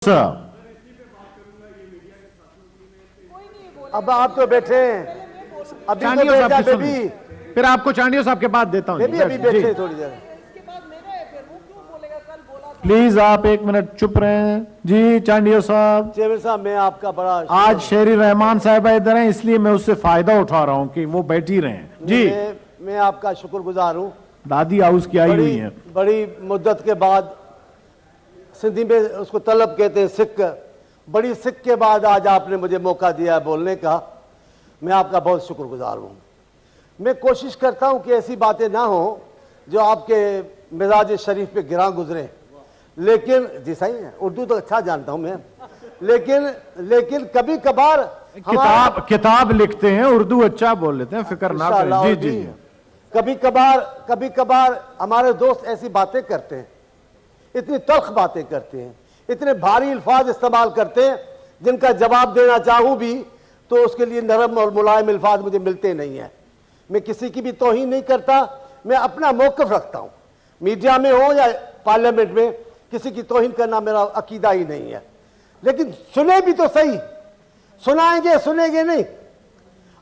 साहब, अब आप तो बैठे हैं, अभी तो चांडियो बैठ साहब जा की बेबी, सुनिए। फिर आपको चांडियो साहब के बाद देता हूं। बेबी अभी जी, बैठे थोड़ी देर। इसके बाद मेरा है, फिर वो क्यों बोलेगा? कल बोला था। प्लीज आप एक मिनट चुप रहें। जी चांडियो साहब, चेयरमैन साहब मैं आपका बड़ा आज शेरी रहमान साहब इधर हैं, इसलिए मैं उससे फायदा उठा रहा हूं कि वो बैठी रहें। जी मैं आपका शुक्रगुजार हूँ। दादी हाउस की आई हुई हैं। बड़ी मुद्दत के बाद, सिंधी में उसको तलब कहते हैं, सिक, बड़ी सिक के बाद आज आपने मुझे मौका दिया है बोलने का। मैं आपका बहुत शुक्रगुजार हूँ। मैं कोशिश करता हूँ कि ऐसी बातें ना हो जो आपके मिजाज शरीफ पे गिरा गुजरे, लेकिन जी सही है, उर्दू तो अच्छा जानता हूँ मैं, लेकिन कभी कभार किताब लिखते हैं, उर्दू अच्छा बोल लेते हैं, फिक्र ना करें। जी जी जी। कभी कभार हमारे दोस्त ऐसी बातें करते हैं, इतनी तल्ख बातें करते हैं, इतने भारी अल्फाज इस्तेमाल करते हैं जिनका जवाब देना चाहूँ भी तो उसके लिए नरम और मुलायम अल्फाज मुझे मिलते नहीं हैं। मैं किसी की भी तौहीन नहीं करता, मैं अपना मौक़िफ़ रखता हूँ। मीडिया में हो या पार्लियामेंट में किसी की तौहीन करना मेरा अकीदा ही नहीं है, लेकिन सुने भी तो सही, सुनेंगे नहीं।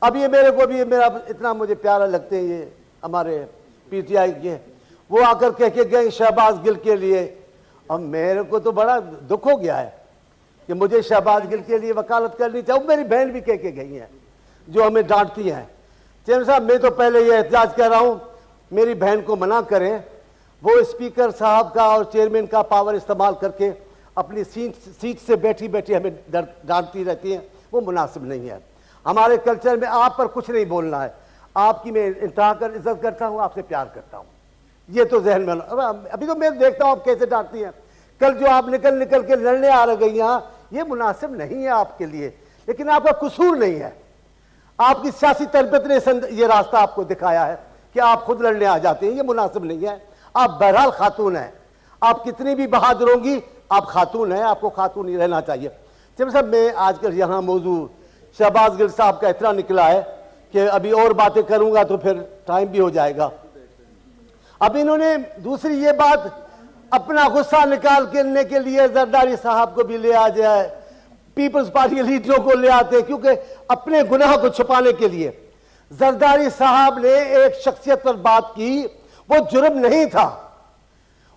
अब ये मेरे को भी मेरा इतना मुझे प्यारा लगते हैं ये हमारे पीटीआई के, वो आकर कह के गए शहबाज गिल के लिए। अब मेरे को तो बड़ा दुख हो गया है कि मुझे शहबाज गिल के लिए वकालत करनी चाहिए। मेरी बहन भी कह के गई हैं जो हमें डांटती हैं। चेयरमैन साहब मैं तो पहले ये एहतजाज कर रहा हूँ, मेरी बहन को मना करें, वो स्पीकर साहब का और चेयरमैन का पावर इस्तेमाल करके अपनी सीट से बैठी बैठी हमें डांटती रहती हैं, वो मुनासिब नहीं है। हमारे कल्चर में आप पर कुछ नहीं बोलना है। आपकी मैं इंतहा कर इज्जत करता हूँ, आपसे प्यार करता हूँ, ये तो जहन में। अभी तो मैं देखता हूँ आप कैसे डांटती हैं। कल जो आप निकल के लड़ने आ गई यहाँ, ये मुनासिब नहीं है आपके लिए, लेकिन आपका कसूर नहीं है। आपकी सियासी तरबियत ने ये रास्ता आपको दिखाया है कि आप खुद लड़ने आ जाते हैं, ये मुनासिब नहीं है। आप बहरहाल खातून हैं, आप कितनी भी बहादुर होंगी, आप खातून हैं, आपको खातून ही रहना चाहिए। चेयरमैन साहब मैं आजकल यहाँ मौजूद शहबाज गिल साहब का इतना निकला है कि अभी और बातें करूंगा तो फिर टाइम भी हो जाएगा। अब इन्होंने दूसरी ये बात, अपना गुस्सा निकाल करने के लिए जरदारी साहब को भी ले आ जाए, पीपल्स पार्टी के लीडरों को ले आते, क्योंकि अपने गुनाह को छुपाने के लिए। जरदारी साहब ने एक शख्सियत पर बात की, वो जुर्म नहीं था।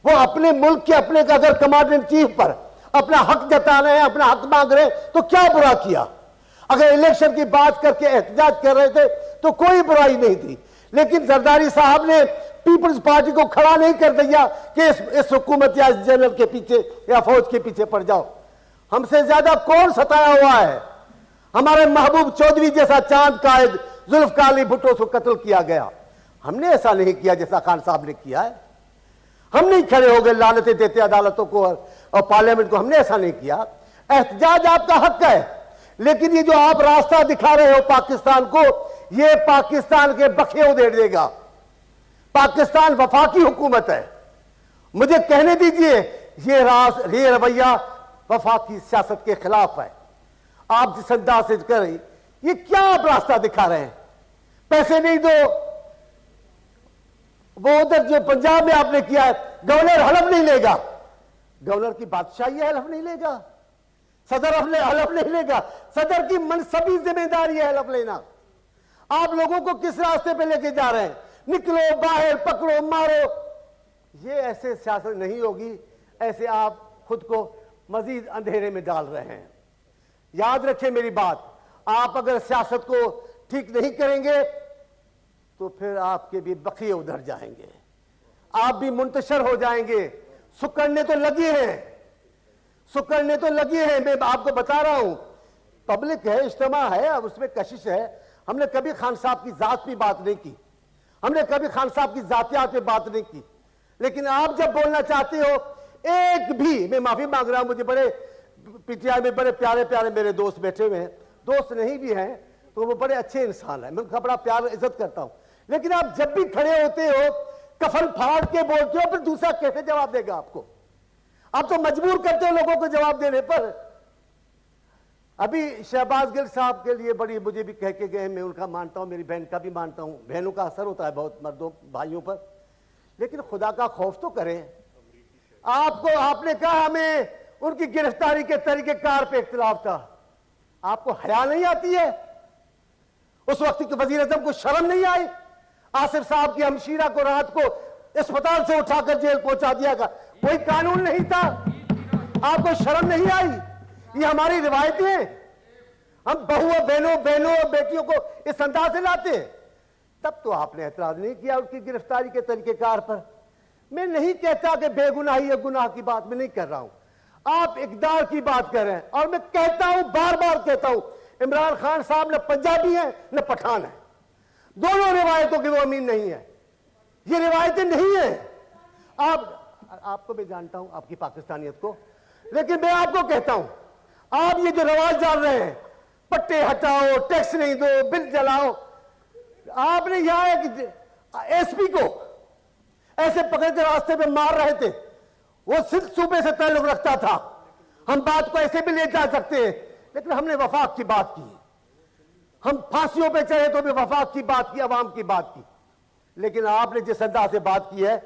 वो अपने मुल्क के अपने का अगर कमांडर इन चीफ पर अपना हक जता रहे हैं, अपना हक मांग रहे हैं, तो क्या बुरा किया? अगर इलेक्शन की बात करके एहतजाज कर रहे थे तो कोई बुराई नहीं थी, लेकिन जरदारी साहब ने पीपल्स पार्टी को खड़ा नहीं कर दिया कि इस हुकूमत या इस जनरल के पीछे या फौज के पीछे पड़ जाओ। हमसे ज्यादा कौन सताया हुआ है? हमारे महबूब चौधरी जैसा चांद कायद जुल्फकार अली भुट्टो को कत्ल किया गया, हमने ऐसा नहीं किया जैसा खान साहब ने किया है। हम नहीं खड़े हो गए लानतें देते अदालतों को और पार्लियामेंट को, हमने ऐसा नहीं किया। एहतजाज आपका हक है, लेकिन ये जो आप रास्ता दिखा रहे हो पाकिस्तान को, ये पाकिस्तान के बखे उधेड़ देगा। पाकिस्तान वफाकी हुकूमत है, मुझे कहने दीजिए, ये रवैया वफाकी सियासत के खिलाफ है। आप जिस अंदाज से कर रही, ये क्या आप रास्ता दिखा रहे हैं? पैसे नहीं दो, वो उधर जो पंजाब में आपने किया है, गवर्नर हलफ नहीं लेगा, गवर्नर की बादशाही हलफ नहीं लेगा, सदर हलफ नहीं लेगा, सदर की मनसबी जिम्मेदारी है हलफ लेना। आप लोगों को किस रास्ते पे लेके जा रहे हैं? निकलो बाहर, पकड़ो मारो, ये ऐसे सियासत नहीं होगी। ऐसे आप खुद को मजीद अंधेरे में डाल रहे हैं। याद रखें मेरी बात, आप अगर सियासत को ठीक नहीं करेंगे तो फिर आपके भी बखिए उधर जाएंगे, आप भी मुंतशर हो जाएंगे। सुकड़ने तो लगे हैं, सुकड़ने तो लगे हैं। मैं आपको बता रहा हूं, पब्लिक है, इज्तिमा है, अब उसमें कशिश है। हमने कभी खान साहब की जात पे बात नहीं की, हमने कभी खान साहब की जातियात पे बात नहीं की, लेकिन आप जब बोलना चाहते हो, एक भी, मैं माफी मांग रहा हूं, मुझे बड़े पीटीआई में बड़े प्यारे प्यारे मेरे दोस्त बैठे हुए हैं, दोस्त नहीं भी हैं तो वो बड़े अच्छे इंसान हैं, मैं उनका बड़ा प्यार इज्जत करता हूं, लेकिन आप जब भी खड़े होते हो कफन फाड़ के बोलते हो, फिर दूसरा कैसे जवाब देगा आपको? आप तो मजबूर करते हो लोगों को जवाब देने पर। अभी शहबाज गिल साहब के लिए बड़ी मुझे भी कह के गए, मैं उनका मानता हूं, मेरी बहन का भी मानता हूं, बहनों का असर होता है बहुत मर्दों भाइयों पर, लेकिन खुदा का खौफ तो करें। आपको आपने कहा हमें उनकी गिरफ्तारी के तरीकेकार पे इख्तिलाफ था। आपको हया नहीं आती है? उस वक्त के वजीर आजम को शर्म नहीं आई? आसिफ साहब की हमशीरा को रात को अस्पताल से उठाकर जेल पहुंचा दिया गया, कोई कानून नहीं था। आपको शर्म नहीं आई? ये हमारी रिवायतें हैं। हम बहुओं बहनों और बेटियों को इस अंदाज से लाते हैं। तब तो आपने एतराज नहीं किया उनकी गिरफ्तारी के तरीकेकार पर। मैं नहीं कहता कि बेगुनाही या गुनाह की बात मैं नहीं कर रहा हूं, आप इकदार की बात कर रहे हैं। और मैं कहता हूं, बार बार कहता हूं, इमरान खान साहब न पंजाबी हैं न पठान है, दोनों रिवायतों की वो अमीन नहीं है। ये रिवायतें नहीं है। आपको मैं जानता हूं आपकी पाकिस्तानियत को, लेकिन मैं आपको कहता हूं, आप ये जो रवाज डाल रहे हैं, पट्टे हटाओ, टैक्स नहीं दो, बिल जलाओ, आपने यहां एक एसपी को ऐसे पकड़ के रास्ते पे मार रहे थे, वो सिर्फ सूबे से ताल्लुक रखता था। हम बात को ऐसे भी ले जा सकते हैं, लेकिन हमने वफाक की बात की। हम फांसियों पे चढ़े तो भी वफाक की बात की, अवाम की बात की। लेकिन आपने जिस अंदाज से बात की है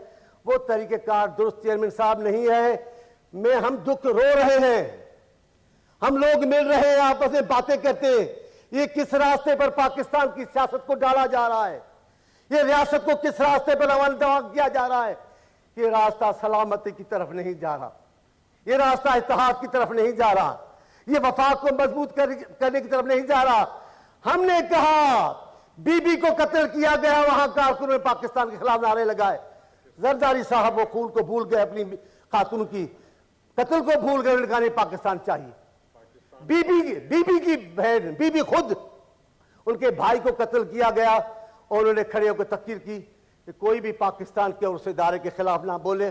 वो तरीकेकार दुरुस्त चेयरमैन साहब नहीं है। मैं हम दुख रो रहे हैं, हम लोग मिल रहे हैं, आपस में बातें करते हैं। ये किस रास्ते पर पाकिस्तान की सियासत को डाला जा रहा है, ये रियासत को किस रास्ते पर रवाना किया जा रहा है। ये रास्ता सलामती की तरफ नहीं जा रहा, ये रास्ता इत्तेहाद की तरफ नहीं जा रहा, ये वफाक को मजबूत करने की तरफ नहीं जा रहा। हमने कहा बीबी को कत्ल किया गया, वहां कारकुनों ने पाकिस्तान के खिलाफ नारे लगाए। जरदारी साहब वो खून को भूल गए, अपनी खातून की कत्ल को भूल गए, उन्होंने कहा नहीं पाकिस्तान चाहिए। बीबी की बहन, बीबी खुद, उनके भाई को कत्ल किया गया और उन्होंने खड़े होकर तकरीर की कि कोई भी पाकिस्तान के और उस इदारे के खिलाफ ना बोले।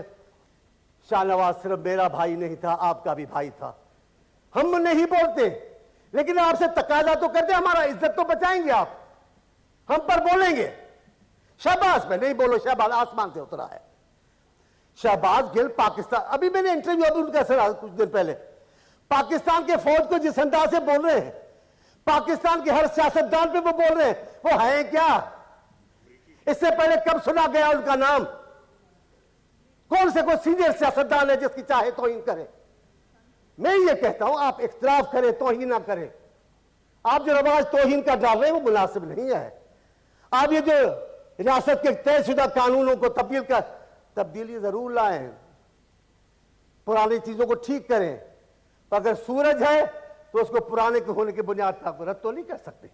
शाहनवाज सिर्फ मेरा भाई नहीं था, आपका भी भाई था। हम नहीं बोलते, लेकिन आपसे तकाजा तो करते, हमारा इज्जत तो बचाएंगे आप, हम पर बोलेंगे। शहबाज पे नहीं बोलो, शहबाज आसमान से उतरा है। शहबाज गिल पाकिस्तान, अभी मैंने इंटरव्यू अभी उनका सुना कुछ दिन पहले, पाकिस्तान के फौज को जिस अंदाज से बोल रहे हैं, पाकिस्तान के हर सियासतदान पे वो बोल रहे हैं, वो है क्या? इससे पहले कब सुना गया उनका नाम? कौन से कोई सीनियर सियासतदान है जिसकी चाहे तौहीन करे? मैं ये कहता हूं आप इख्तिलाफ करें, तौहीन ना करें। आप जो रवाज तौहीन का डाल रहे हैं वो मुनासिब नहीं है। आप ये जो रियासत के तयशुदा कानूनों को तब्दीली जरूर लाएं, पुरानी चीजों को ठीक करें। तो अगर सूरज है तो उसको पुराने के होने की बुनियाद पर आप रद्द तो नहीं कर सकते।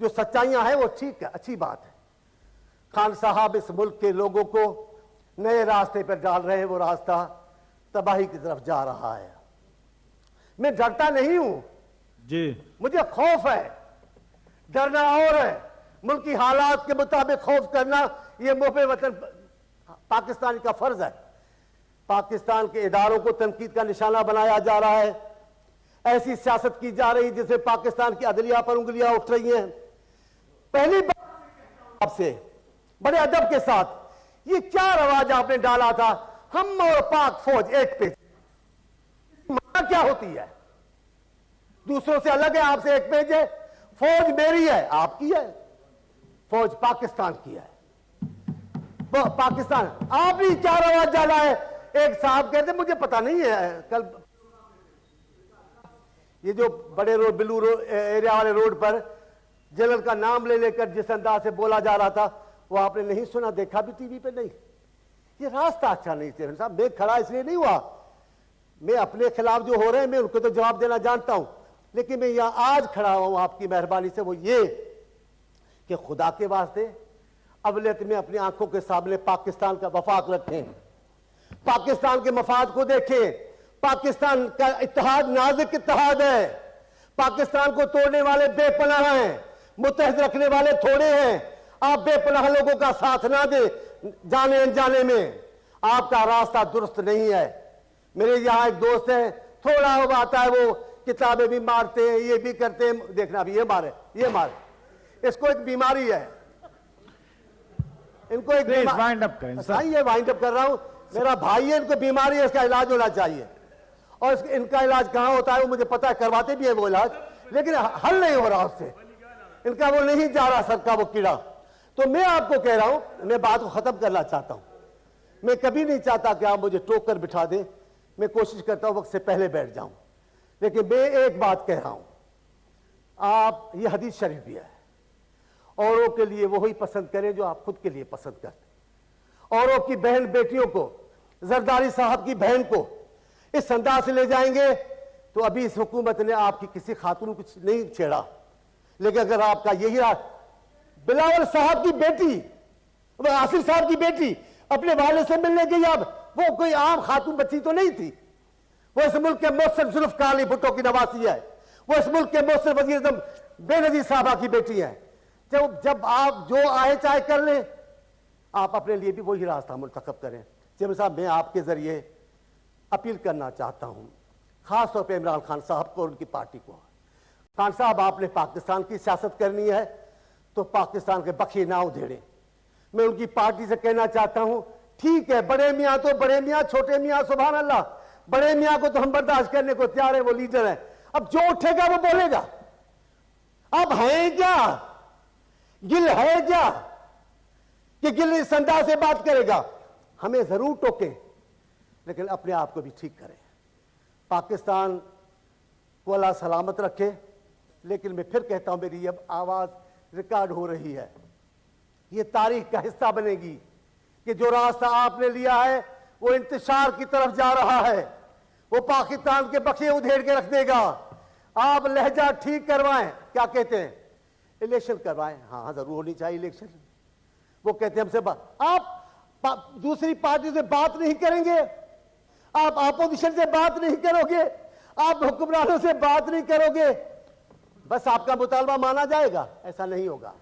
जो सच्चाइयां हैं वो ठीक है, अच्छी बात है। खान साहब इस मुल्क के लोगों को नए रास्ते पर डाल रहे हैं, वो रास्ता तबाही की तरफ जा रहा है। मैं डरता नहीं हूं जी, मुझे खौफ है। डरना और है, मुल्क की हालात के मुताबिक खौफ करना यह मुहब्बे वतन पाकिस्तान का फर्ज है। पाकिस्तान के इदारों को तनकीद का निशाना बनाया जा रहा है, ऐसी सियासत की जा रही जिससे पाकिस्तान की अदलिया पर उंगलियां उठ रही हैं। पहली बात आपसे बड़े अदब के साथ, ये क्या रवाज आपने डाला था, हम और पाक फौज एक पेज, माना क्या होती है? दूसरों से अलग है, आपसे एक पेज है। फौज मेरी है, आपकी है, फौज पाकिस्तान की है। पाकिस्तान आपने क्या रवाज डाला है? एक साहब कहते मुझे पता नहीं है, कल ये जो बड़े रोड बिलू एरिया वाले रोड पर जनरल का नाम ले लेकर जिस अंदाज से बोला जा रहा था, वो आपने नहीं सुना, देखा भी टीवी पे नहीं। ये रास्ता अच्छा नहीं चेयरमैन साहब। मैं खड़ा इसलिए नहीं हुआ, मैं अपने खिलाफ जो हो रहे हैं मैं उनको तो जवाब देना जानता हूं, लेकिन मैं यहां आज खड़ा हुआ हूं आपकी मेहरबानी से, वो ये कि खुदा के वास्ते अवलियत में अपनी आंखों के सामने पाकिस्तान का वफाक रखें, पाकिस्तान के मफाद को देखें। पाकिस्तान का इत्तेहाद नाजुक इत्तेहाद है, पाकिस्तान को तोड़ने वाले बेपनाह हैं, मुत्तहद रखने वाले थोड़े हैं। आप बेपनाह लोगों का साथ ना दे, जाने अनजाने में आपका रास्ता दुरुस्त नहीं है। मेरे यहां एक दोस्त है, थोड़ा वो आता है, वो किताबें भी मारते हैं, ये भी करते हैं, देखना अभी ये मारे, इसको एक बीमारी है, इनको एक वाइंड अप करें सर। ये वाइंड अप कर रहा हूं, मेरा भाई है, इनको बीमारी है, इसका इलाज होना चाहिए। और इनका इलाज कहां होता है वो मुझे पता है, करवाते भी है वो इलाज, लेकिन हल नहीं हो रहा उससे, इनका वो नहीं जा रहा सर का वो कीड़ा। तो मैं आपको कह रहा हूं, मैं बात को खत्म करना चाहता हूं। मैं कभी नहीं चाहता कि आप मुझे टोक कर बिठा दें, मैं कोशिश करता हूं वक्त से पहले बैठ जाऊं, लेकिन मैं एक बात कह रहा हूं, आप, ये हदीस शरीफ भी है, औरों के लिए वो ही पसंद करें जो आप खुद के लिए पसंद करते। औरों की बहन बेटियों को, जरदारी साहब की बहन को इस अंदाज से ले जाएंगे तो अभी इस हुकूमत ने आपकी किसी खातून को नहीं छेड़ा, लेकिन अगर आपका यही रहा, बिलावल साहब की बेटी, आसिफ साहब की बेटी अपने वाले से मिलने गई, अब वो कोई आम खातून बच्ची तो नहीं थी, वो इस मुल्क के मोहसिन जुल्फकार अली भुट्टो की नवासी है, वो इस मुल्क के मोहसिन वजीर आज़म बेनजीर साहबा की बेटी है। जब आप जो आए चाहे कर लें, आप अपने लिए भी वही रास्ता मुंतखब करें। चेयरमैन साहब, मैं आपके जरिए अपील करना चाहता हूं, खासतौर पर इमरान खान साहब को और उनकी पार्टी को। खान साहब, आपने पाकिस्तान की सियासत करनी है तो पाकिस्तान के बखिए ना उधेड़े। मैं उनकी पार्टी से कहना चाहता हूं, ठीक है, बड़े मियां तो बड़े मियां, छोटे मियां सुभान अल्लाह, बड़े मियां को तो हम बर्दाश्त करने को तैयार है, वो लीडर है, अब जो उठेगा वो बोलेगा। अब है क्या गिल, है क्या कि गिल इस अंदाज से बात करेगा? हमें जरूर टोके, लेकिन अपने आप को भी ठीक करें, पाकिस्तान को अल्लाह सलामत रखे। लेकिन मैं फिर कहता हूं, मेरी अब आवाज रिकॉर्ड हो रही है, ये तारीख का हिस्सा बनेगी कि जो रास्ता आपने लिया है वो इंतशार की तरफ जा रहा है, वो पाकिस्तान के बखिए उधेड़ के रख देगा। आप लहजा ठीक करवाएं, क्या कहते हैं, इलेक्शन करवाएं, हाँ जरूर होनी चाहिए इलेक्शन। वो कहते हैं हमसे आप दूसरी पार्टी से बात नहीं करेंगे, आप अपोजिशन से बात नहीं करोगे, आप हुक्मरानों से बात नहीं करोगे, बस आपका मुतालबा माना जाएगा? ऐसा नहीं होगा।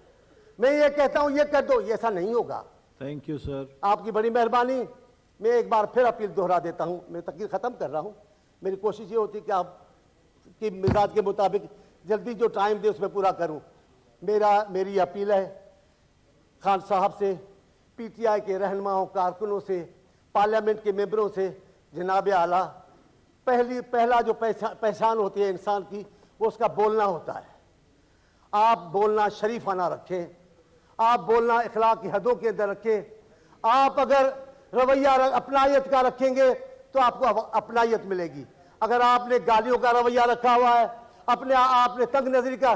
मैं ये कहता हूं ये कर दो, ये ऐसा नहीं होगा। Thank you sir. आपकी बड़ी मेहरबानी। मैं एक बार फिर अपील दोहरा देता हूं, मैं तकरीर खत्म कर रहा हूं। मेरी कोशिश ये होती है कि आप की मिजाज के मुताबिक जल्दी जो टाइम दे उसमें पूरा करूं। मेरी अपील है खान साहब से, पीटीआई के रहनुमाओं, कारकुनों से, पार्लियामेंट के मेंबरों से, जनाब आला, पहला जो पहचान होती है इंसान की, वो उसका बोलना होता है। आप बोलना शरीफाना रखें, आप बोलना इखलाक की हदों के अंदर रखें। आप अगर रवैया अपनायत का रखेंगे तो आपको अपनायत मिलेगी। अगर आपने गालियों का रवैया रखा हुआ है, आपने तंग नजरी का,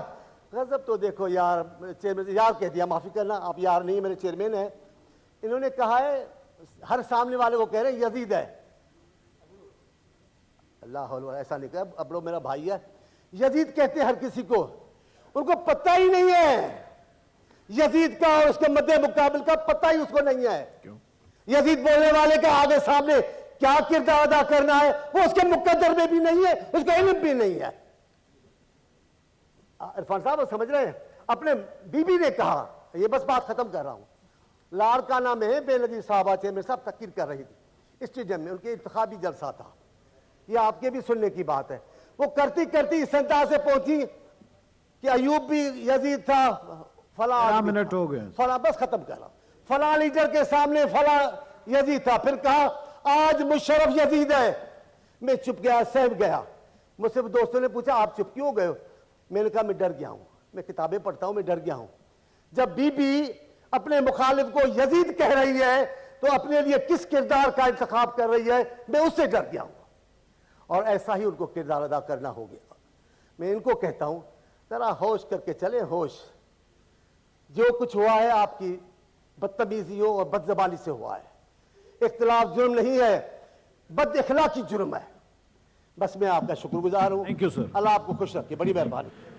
गजब तो देखो यार, चेयरमैन यार कह दिया, माफी करना, आप यार नहीं, मेरे चेयरमैन है। इन्होंने कहा है, हर सामने वाले को कह रहे हैं यजीद है, अल्लाह, ऐसा नहीं कहा, अब मेरा भाई है, यजीद कहते हैं हर किसी को, उनको पता ही नहीं है यजीद का और उसके मद्दे मुकाबिल का पता ही उसको नहीं है। क्यों? यजीद बोलने वाले का आगे सामने क्या किरदार अदा करना है वो उसके मुकद्दर में भी नहीं है, उसको इल्म भी नहीं है। इरफान साहब समझ रहे हैं? अपने बीबी ने कहा, ये बस बात खत्म कर रहा हूं, लाड़काना में बेनजीर साहबा चेयरमैन साहब तकरीर कर रही थी स्टेडियम में, उनके इंतखाबी जलसा था, ये आपके भी सुनने की बात है। वो करती करती इस अंदाज से पहुंची कि अयूब भी यजीद था, फला मिनट हो गए, फला, बस खत्म कर रहा, फला लीडर के सामने फला यजीद था, फिर कहा आज मुशर्रफ यजीद है। मैं चुप गया, सहम गया। मुझसे दोस्तों ने पूछा आप चुप क्यों गए? मैंने कहा मैं डर गया हूं, मैं किताबें पढ़ता हूं, मैं डर गया हूं। जब बीबी अपने मुखालिफ को यजीद कह रही है तो अपने लिए किस किरदार का इंतखाब कर रही है, मैं उससे डर गया हूं। और ऐसा ही उनको किरदार अदा करना हो गया। मैं इनको कहता हूं जरा होश करके चले, होश। जो कुछ हुआ है आपकी बदतमीजियों और बदजबानी से हुआ है, इख्तिलाफ जुर्म नहीं है, बद इखलाकी जुर्म है। बस मैं आपका शुक्रगुजार हूं। Thank you sir. अल्लाह आपको खुश रखे, बड़ी मेहरबानी।